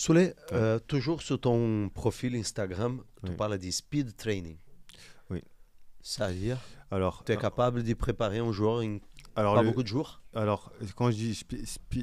Souley, Ouais, toujours sur ton profil Instagram, tu oui, parles du speed training. oui. C'est-à-dire, Alors, tu es capable d'y préparer un joueur en alors, pas le, beaucoup de jours? alors quand je dis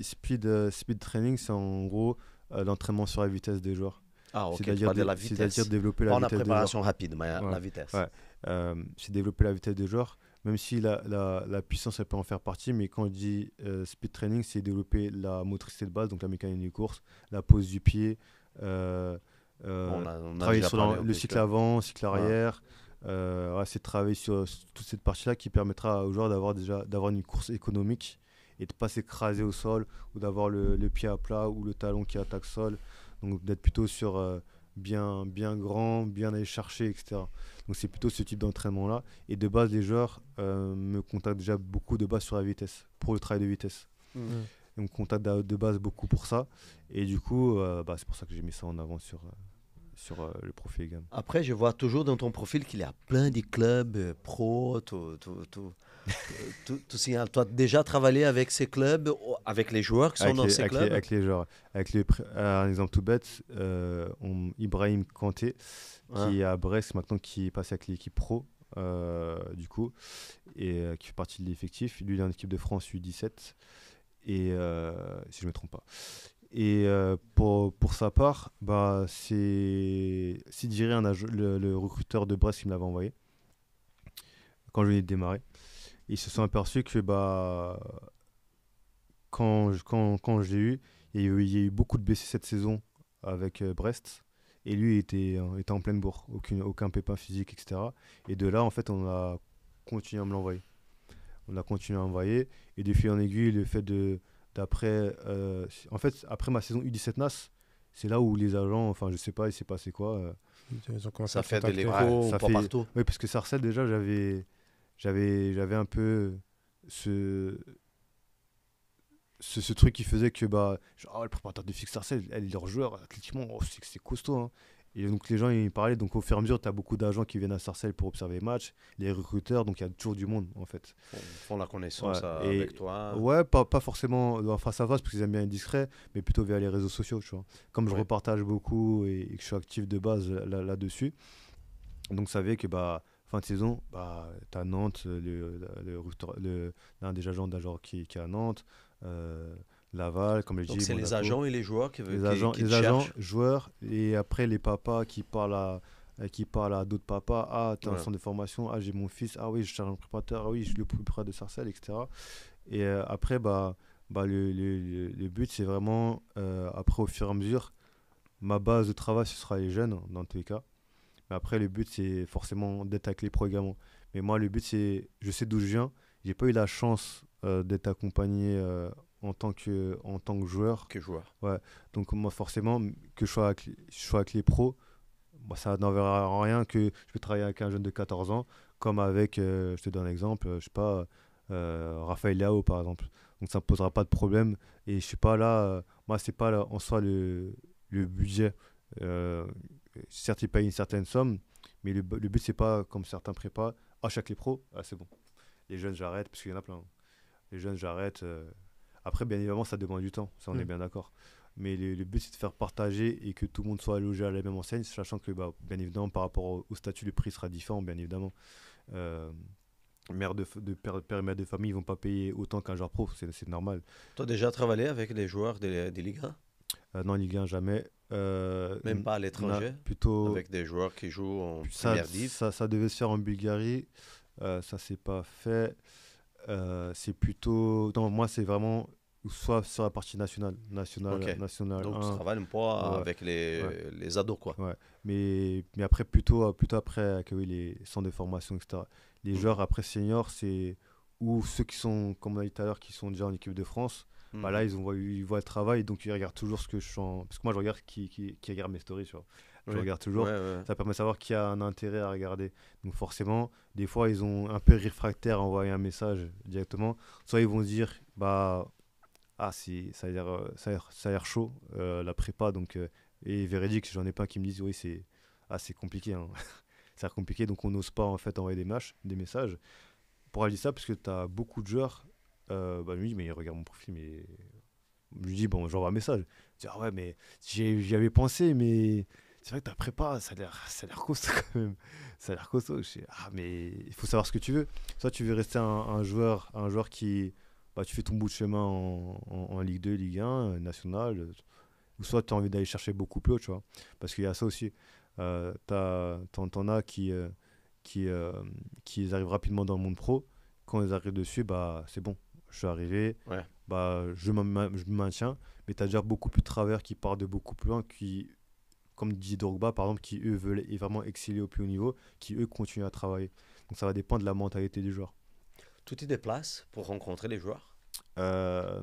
speed training, c'est en gros l'entraînement sur la vitesse des joueurs. Ah, ok, tu C'est-à-dire, parles de la c'est-à-dire vitesse. développer la Pas la vitesse des préparation joueurs. rapide, mais Ouais, la vitesse. ouais. C'est développer la vitesse des joueurs, même si la puissance, elle peut en faire partie. Mais quand je dis speed training, c'est développer la motricité de base, donc la mécanique du course, la pose du pied, euh, Bon, euh, on a travailler déjà sur parlé un le peu de cycle ça. avant, cycle Ouais. arrière. Ouais, c'est de travailler sur toute cette partie-là qui permettra aux joueurs d'avoir une course économique et de ne pas s'écraser au sol ou d'avoir le pied à plat ou le talon qui attaque sol. Donc d'être plutôt sur bien grand, bien aller chercher, etc. Donc c'est plutôt ce type d'entraînement-là. Et de base, les joueurs me contactent déjà beaucoup de base sur la vitesse, pour le travail de vitesse. Hmm. Ils me contactent de base beaucoup pour ça. Et du coup, c'est pour ça que j'ai mis ça en avant sur le profil également. Après, je vois toujours dans ton profil qu'il y a plein de clubs pro, tout signal. Tu as déjà travaillé avec ces clubs, avec les joueurs qui sont dans ces clubs? Avec les joueurs. Un exemple tout bête, Ibrahim Kanté, Hein? qui est à Brest maintenant, qui est passé avec l'équipe pro, du coup, et qui fait partie de l'effectif. Lui, il est en équipe de France U17, et, si je ne me trompe pas. Et pour sa part, c'est Sidi Ryan, le recruteur de Brest, qui me l'avait envoyé quand je venais de démarrer. Ils se sont aperçus que quand je l'ai eu, il y a eu beaucoup de blessés cette saison avec Brest. Et lui était en pleine bourre, aucun pépin physique, etc. Et de là, en fait, on a continué à me l'envoyer. On a continué à envoyer. Et de fil en aiguille, le fait en fait, après ma saison U17 NAS, c'est là où les agents, enfin, je sais pas, il s'est passé quoi. Ils ont commencé à Ça te fait de contacter. Ouais, l'écho ça pas fait. partout. Oui, parce que Sarcelles, déjà, j'avais un peu ce, ce truc qui faisait que le préparateur de fixe Sarcelles, elle, leur joueur, athlétiquement, oh, c'est costaud, hein. Et donc les gens ils parlaient, donc au fur et à mesure, tu as beaucoup d'agents qui viennent à Sarcelles pour observer les matchs, les recruteurs, donc il y a toujours du monde en fait. Font la Ouais, connaissance avec et toi. ouais, pas forcément en face à face parce qu'ils aiment bien être discrets, mais plutôt via les réseaux sociaux, tu vois. Comme je Oui. repartage beaucoup et que je suis actif de base là-dessus, donc ça fait que fin de saison, t'as Nantes, l'un des agents d'un qui est à Nantes, euh, Laval, comme je Donc dis, c'est les Monaco, agents et les joueurs qui te les agents, cherchent. joueurs, et après les papas qui parlent à d'autres papas. Ah, t'es un Ouais. centre de formation, ah, j'ai mon fils, ah oui, je cherche un préparateur, ah oui, je suis le plus près de Sarcelles, etc. Et après, le but, c'est vraiment, après, au fur et à mesure, ma base de travail, ce sera les jeunes, dans tous les cas. Mais après, le but, c'est forcément d'être avec les pros également. Mais moi, le but, c'est, je sais d'où je viens. J'ai pas eu la chance d'être accompagné en tant que joueur. Que joueur. Ouais. Donc, moi, forcément, que je sois avec les pros, ça n'enverra rien que je vais travailler avec un jeune de 14 ans, comme avec, je te donne un exemple, je sais pas, Raphaël Leao, par exemple. Donc, ça ne me posera pas de problème. Et je suis pas là, moi, c'est pas là, en soi le budget. Euh, Certes, ils payent une certaine somme, mais le but, c'est pas comme certains prépas. Ah, chaque les pros, ah, c'est bon. Les jeunes, j'arrête, parce qu'il y en a plein. Les jeunes, j'arrête. Après, bien évidemment, ça demande du temps, ça, on est Hmm. bien d'accord. Mais le but, c'est de faire partager et que tout le monde soit logé à la même enseigne, sachant que, bien évidemment, par rapport au statut, le prix sera différent, bien évidemment. Euh, père et mère de famille, ils vont pas payer autant qu'un joueur pro, c'est normal. Tu as déjà travaillé avec les joueurs des Ligue 1? Non, Ligue 1, jamais. Même pas à l'étranger? Plutôt, Avec des joueurs qui jouent en ça, première div? ça devait se faire en Bulgarie. Ça, c'est pas fait. C'est plutôt. Non, moi, c'est vraiment soit sur la partie nationale, Ok. nationale Donc tu 1. travailles un peu Ouais, avec ouais, les ados, quoi. ouais. Mais après, plutôt après, avec oui, les centres de formation, etc. Les joueurs Mhm. après seniors, c'est. Ou ceux qui sont, comme on a dit tout à l'heure, qui sont déjà en équipe de France. Là, Mhm. ils voient le travail, donc ils regardent toujours ce que je sens. Parce que moi, je regarde qui regarde mes stories, tu vois. Je Oui. regarde Ouais, toujours. ouais. Ça permet de savoir qui a un intérêt à regarder. Donc forcément, des fois, ils ont un peu réfractaire à envoyer un message directement. Soit ils vont se dire, ça a l'air chaud, la prépa. Donc, et véridique, j'en ai pas qui me disent, oui, c'est compliqué, hein. C'est compliqué, donc on n'ose pas en fait envoyer des messages. Pour aller dire ça, parce que tu as beaucoup de joueurs, je me dis, mais regarde mon profil, mais Je lui dis, bon, j'envoie un message. Je dis, ah ouais, mais j'y avais pensé, mais c'est vrai que ta prépa, ça a l'air costaud quand même. Ça a l'air costaud. Je dis, ah, mais il faut savoir ce que tu veux. Soit tu veux rester un joueur qui, bah, tu fais ton bout de chemin en Ligue 2, Ligue 1, national, ou soit tu as envie d'aller chercher beaucoup plus haut, tu vois. Parce qu'il y a ça aussi. T'en as qui, qui arrivent rapidement dans le monde pro. Quand ils arrivent dessus, bah, c'est bon. Je suis arrivé, Ouais. bah, je me maintiens. Mais tu as déjà beaucoup plus de travers qui partent de beaucoup plus loin, qui, comme dit Drogba, par exemple, qui eux veulent vraiment exceller au plus haut niveau, qui eux continuent à travailler. Donc ça va dépendre de la mentalité du joueur. Tu te déplaces pour rencontrer les joueurs? Non.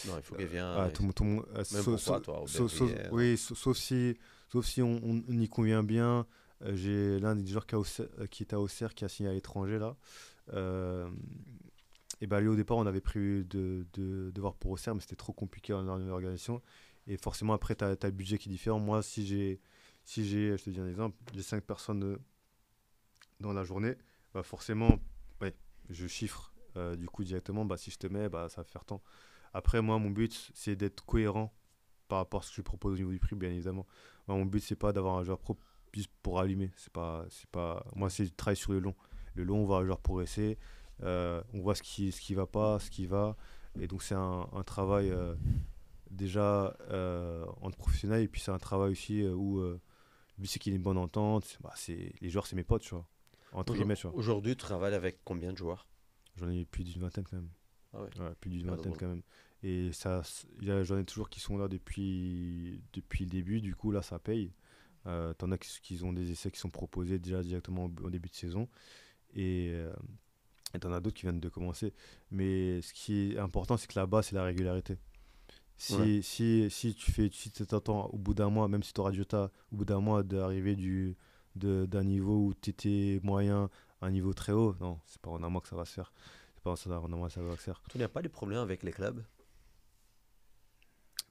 Non, il faut qu'ils viennent. Ah, Même pour toi, toi, au oui, sauf si on y convient bien. J'ai l'un des joueurs qui est à Auxerre, qui a signé à l'étranger là. Euh, et bah, lui, au départ, on avait prévu de voir pour Auxerre, mais c'était trop compliqué dans l'organisation. Et forcément, après, tu as le budget qui est différent. Moi, je te dis un exemple, j'ai 5 personnes dans la journée, bah forcément, ouais, je chiffre du coup directement. Bah, si je te mets, bah, ça va faire tant. Après, moi, mon but, c'est d'être cohérent par rapport à ce que je propose au niveau du prix, bien évidemment. Moi, mon but, c'est pas d'avoir un joueur pro juste pour allumer. C'est pas... Moi, c'est de travailler sur le long. Le long, on voit un joueur progresser. On voit ce qui va pas, ce qui va. Et donc, c'est un travail déjà entre professionnels. Et puis, c'est un travail aussi où le but, c'est qu'il y ait une bonne entente. Bah, les joueurs, c'est mes potes, tu vois. Entre guillemets, tu vois. Aujourd'hui, tu travailles avec combien de joueurs? J'en ai plus d'une vingtaine quand même. Ah ouais. Ouais, plus d'une Pas vingtaine drôle. quand même. Et ça, j'en ai toujours qui sont là depuis le début. Du coup, là, ça paye. T'en as qui ont des essais qui sont proposés déjà directement au début de saison. Et t'en as d'autres qui viennent de commencer. Mais ce qui est important, c'est que là-bas, c'est la régularité. Ouais. Si tu t'attends au bout d'un mois, même si tu auras du tas, au bout d'un mois d'arriver d'un niveau où tu étais moyen à un niveau très haut, non, c'est pas en un mois que ça va se faire. C'est pas en un mois que ça va se faire. Tu n'as pas de problème avec les clubs?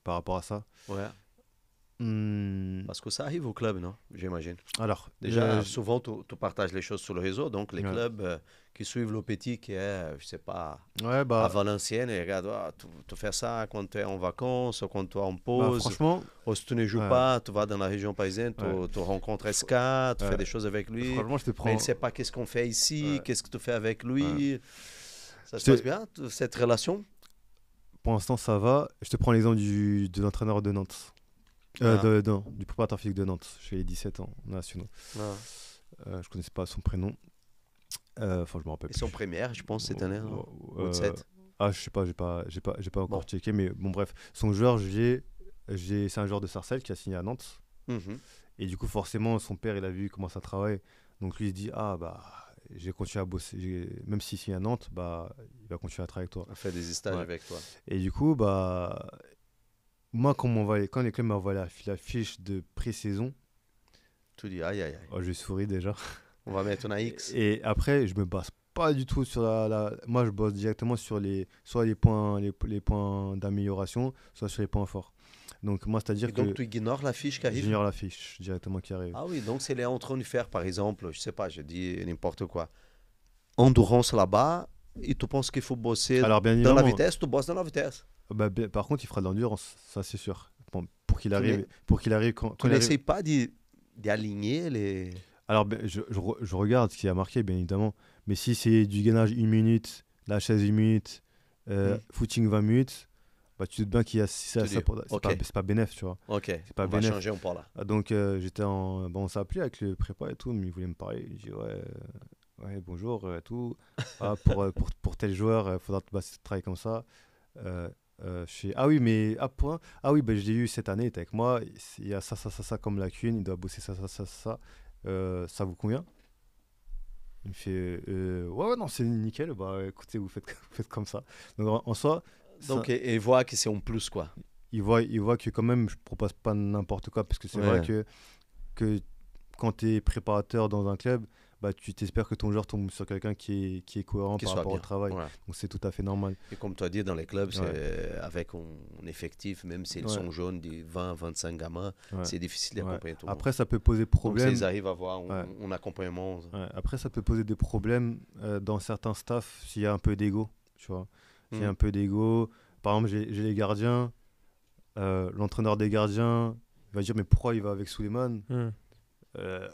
Par rapport à ça. Ouais. Hmm, Parce que ça arrive au club, non? J'imagine. alors, Déjà, souvent, tu partages les choses sur le réseau. Donc, les ouais. clubs qui suivent le petit qui est, je sais pas, Ouais, à bah, Valenciennes, et regarde, ah, tu fais ça quand tu es en vacances, quand tu es en bah, pause. franchement, Ou si tu ne joues ouais, pas, tu vas dans la région parisienne, ouais, tu rencontres Fr- SK, tu fais ouais. des choses avec lui, Franchement, je te mais il ne prends. sait pas qu'est-ce qu'on fait ici, Ouais, qu'est-ce que tu fais avec ouais. lui. Ça se Je passe te- bien, cette relation? pour l'instant, ça va. Je te prends l'exemple de l'entraîneur de Nantes. Ah, Non, du préparateur physique de Nantes, chez les 17 ans nationaux. ah. Je connaissais pas son prénom. Enfin, je me rappelle Ils sont plus. premières, je pense, cette année, non? Ou de Euh, 7. ah, je sais pas, j'ai pas encore Bon. checké, mais bon, bref. Son joueur, c'est un joueur de Sarcelles qui a signé à Nantes. Mhm. Et du coup, forcément, son père, il a vu comment ça travaille. Donc lui, il se dit, ah, bah, j'ai continué à bosser. Même s'il signe à Nantes, bah, il va continuer à travailler avec toi. On fait des stages Ouais. avec toi. Et du coup, bah, moi, quand les clubs m'envoient la fiche de pré-saison, Tu dis, aïe, aïe, aïe. oh, je souris déjà. On va mettre un AX. Et après, je me base pas du tout sur Moi, je bosse directement sur soit les points d'amélioration, soit sur les points forts. Donc, moi, Et c'est-à-dire donc, que tu ignores la fiche qui arrive? j'ignore la fiche directement qui arrive. Ah oui, donc c'est les en train de faire, par exemple, je sais pas, je dis n'importe quoi. Endurance là-bas, et tu penses qu'il faut bosser Alors, bien dans la évidemment, vitesse, tu bosses dans la vitesse. bah, par contre, il fera de l'endurance, ça, c'est sûr. Bon, Tu n'es- pour qu'il arrive quand tu il arrive. n'essayes pas d'aligner les... Alors, je regarde ce qui a marqué, bien évidemment. Mais si c'est du gainage 1 minute, la chaise 1 minute, Hmm. footing 20 minutes, bah, tu te doutes bien qu'il y a ça, Tu dis, ok, c'est pas bénéf, tu vois. ok, C'est pas on va bénéf. changer, on part là. Ah, donc, bon, on s'est appelé avec le prépa et tout, mais il voulait me parler. Il dit, ouais, ouais, bonjour, tout. Ah, pour tel joueur, il faudra travailler comme ça. Euh, ah oui, mais ah oui, bah, je l'ai eu cette année, il était avec moi. Il y a ça comme lacune, il doit bosser ça. Ça vous convient? Il me fait, ouais, ouais, non, c'est nickel. Bah, écoutez, vous faites comme ça. Donc, en soi, ça, Donc, et voit que c'est en plus, quoi. il voit que quand même, je propose pas n'importe quoi. Parce que c'est vrai Ouais. que quand tu es préparateur dans un club, bah, tu t'espères que ton joueur tombe sur quelqu'un qui est cohérent Qu'il par soit rapport au bien. travail. Ouais. Donc, c'est tout à fait normal. Et comme tu as dit, dans les clubs, Ouais, c'est avec un effectif, même s'ils ouais, sont jeunes, des 20-25 gamins, ouais, c'est difficile ouais. d'accompagner tout le monde. Après, ça peut poser Donc, s'ils problème. arrivent à avoir Ouais, un accompagnement. ouais. Après, ça peut poser des problèmes dans certains staffs s'il y a un peu d'ego, tu vois. S'il y a Hmm. un peu d'ego. Par exemple, j'ai les gardiens. L'entraîneur des gardiens il va dire mais pourquoi il va avec Souleymane? Euh,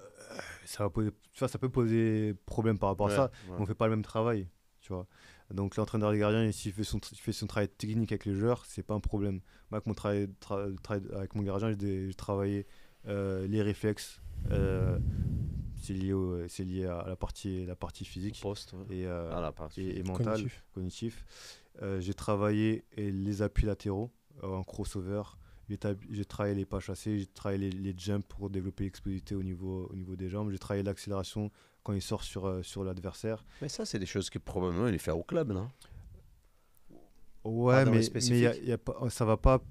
tu vois, ça peut poser problème par rapport à Ouais, ça, ouais. mais on fait pas le même travail, tu vois. Donc l'entraîneur des gardiens, s'il fait il fait son travail technique avec les joueurs, c'est pas un problème. Moi, avec mon avec mon gardien, j'ai travaillé les réflexes. C'est lié à la partie Au physique poste, ouais. et, Ah, la partie physique. mentale, cognitif. J'ai travaillé les appuis latéraux en crossover. J'ai travaillé les pas chassés, j'ai travaillé les jumps pour développer l'explosivité au niveau des jambes. J'ai travaillé l'accélération quand il sort sur l'adversaire. Mais ça, c'est des choses que probablement il fait au club, non? Pas Ouais, dans les mais spécifiques. y a pas, ça va pas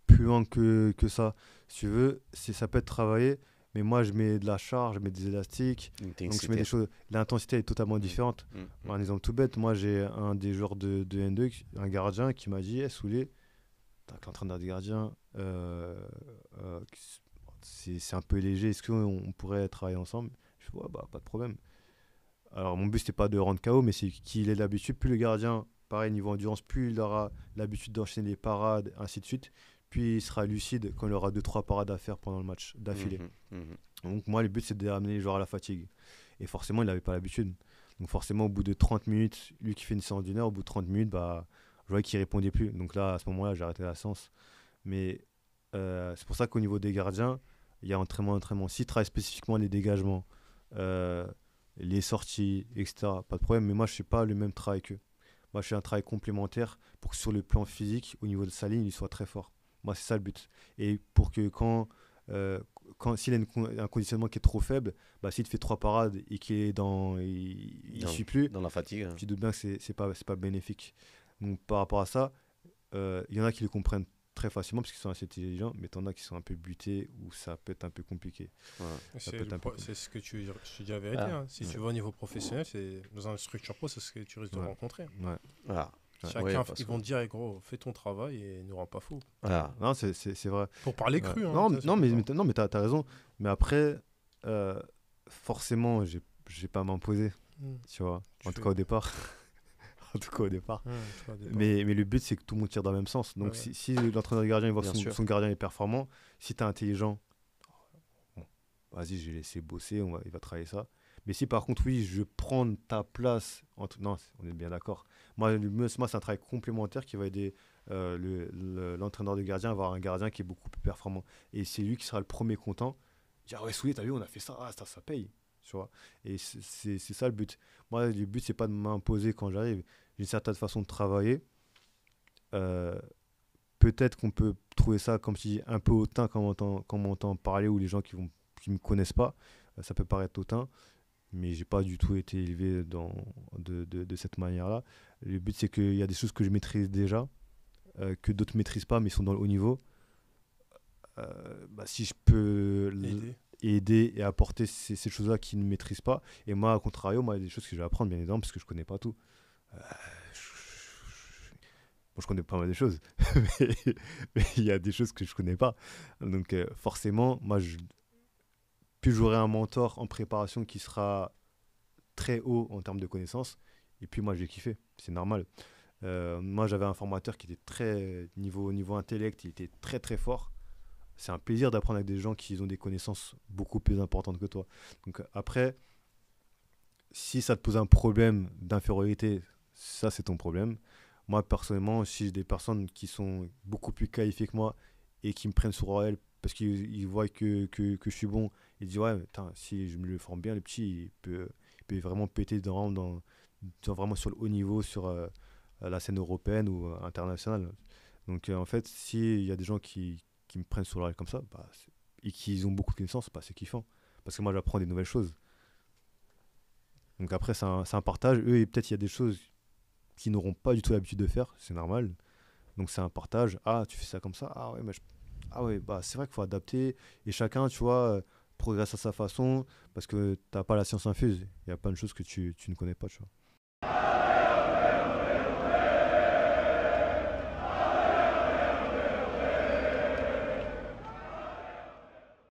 plus loin que ça. Si tu veux, ça peut être travaillé, mais moi je mets de la charge, je mets des élastiques, donc je mets des Intensité. choses. L'intensité est totalement Mm, différente. Un exemple tout bête, moi j'ai un des joueurs de N2, un gardien qui m'a dit, Soulé, l'entraîneur des gardiens, euh, c'est un peu léger, est-ce qu'on pourrait travailler ensemble? Je fais, ouais, bah, pas de problème. Alors, mon but, c'était pas de rendre KO, mais c'est qu'il ait l'habitude. Plus le gardien, pareil, niveau endurance, plus il aura l'habitude d'enchaîner les parades, ainsi de suite. Puis il sera lucide quand il aura deux trois parades à faire pendant le match d'affilée. mhm, mhm. Donc, moi, le but, c'est d'amener les joueurs à la fatigue. Et forcément, il n'avait pas l'habitude. Donc, forcément, au bout de 30 minutes, lui qui fait une séance d'une heure, au bout de 30 minutes, bah, je voyais qu'il répondait plus. Donc là, à ce moment-là, j'ai arrêté la séance. Mais c'est pour ça qu'au niveau des gardiens, il y a entraînement, entraînement. S'ils travaillent spécifiquement les dégagements, euh, les sorties, etc., pas de problème. Mais moi, je ne fais pas le même travail qu'eux. Moi, je fais un travail complémentaire pour que sur le plan physique, au niveau de sa ligne, il soit très fort. Moi, c'est ça le but. Et pour que euh, s'il a un conditionnement qui est trop faible, bah, s'il fait trois parades et qu'il est il Dans, suit plus, dans la fatigue. Hein. tu te doutes bien que c'est pas bénéfique. Donc, par rapport à ça, il y en a qui le comprennent très facilement parce qu'ils sont assez intelligents, mais t'en as qui sont un peu butés où ça peut être un peu compliqué. Ouais. Ça peut être un peu C'est ce que je te dis la vérité. Ah, Hein. Si ouais. tu vas au niveau professionnel, dans une structure pro, c'est ce que tu risques de Ouais. rencontrer. Ouais. Voilà. Chacun, Ouais, parce ils que- vont te dire, eh, gros, fais ton travail et ne rends pas fou. Voilà. Non, c'est vrai. Pour parler Ouais. cru. Hein, Non, ça, c'est non, pour ça. non, mais t'as raison. Mais après, forcément, j'ai pas à m'imposer, Hmm. tu vois. Tu En tout fais- cas, au départ. En tout cas, au départ. Tu vois, des fois. Mais le but, c'est que tout le monde tire dans le même sens. Donc, Ouais. si l'entraîneur du gardien il voit Bien que sûr. son gardien est performant, si t'es intelligent, bon, vas-y, je vais laisser bosser, il va travailler ça. Mais si par contre, oui, je prends ta place, non, on est bien d'accord. Moi, c'est un travail complémentaire qui va aider l'entraîneur de gardien à avoir un gardien qui est beaucoup plus performant. Et c'est lui qui sera le premier content. Il dit, ah ouais, Soulé, t'as vu, on a fait ça, ah, ça paye. Tu vois. Et c'est ça le but. Moi, le but, c'est pas de m'imposer quand j'arrive. J'ai une certaine façon de travailler. Euh, Peut-être qu'on peut trouver ça, comme si un peu hautain quand on entend parler, ou les gens qui me connaissent pas, ça peut paraître hautain, mais j'ai pas du tout été élevé de cette manière-là. Le but, c'est qu'il y a des choses que je maîtrise déjà, que d'autres maîtrisent pas, mais sont dans le haut niveau. Bah, si je peux Aider. aider et apporter ces choses-là qu'ils ne maîtrisent pas, et moi, à contrario, moi, il y a des choses que je vais apprendre, bien évidemment, parce que je connais pas tout. Bon, je connais pas mal de choses, mais il y a des choses que je connais pas. Donc, forcément, plus j'aurai un mentor en préparation qui sera très haut en termes de connaissances, et puis moi, je vais kiffer. C'est normal. Moi, j'avais un formateur qui était niveau intellect, il était très très fort. C'est un plaisir d'apprendre avec des gens qui ont des connaissances beaucoup plus importantes que toi. Donc, après, si ça te pose un problème d'infériorité, ça, c'est ton problème. Moi, personnellement, si j'ai des personnes qui sont beaucoup plus qualifiées que moi et qui me prennent sur elles parce qu'ils voient que je suis bon, ils disent, ouais, putain, si je me le forme bien, le petit, il peut vraiment péter vraiment sur le haut niveau, sur la scène européenne ou internationale. Donc, en fait, s'il y a des gens qui me prennent sur l'oreille comme ça, bah, et qui ont beaucoup de connaissances, bah, c'est kiffant. Parce que moi, j'apprends des nouvelles choses. Donc après, c'est un partage. Eux, et peut-être il y a des choses qu'ils n'auront pas du tout l'habitude de faire, c'est normal. Donc c'est un partage. Ah, tu fais ça comme ça. Ah ouais, ah ouais, bah c'est vrai qu'il faut adapter. Et chacun, tu vois, progresse à sa façon parce que t'as pas la science infuse. Il y a plein de choses que tu ne connais pas, tu vois.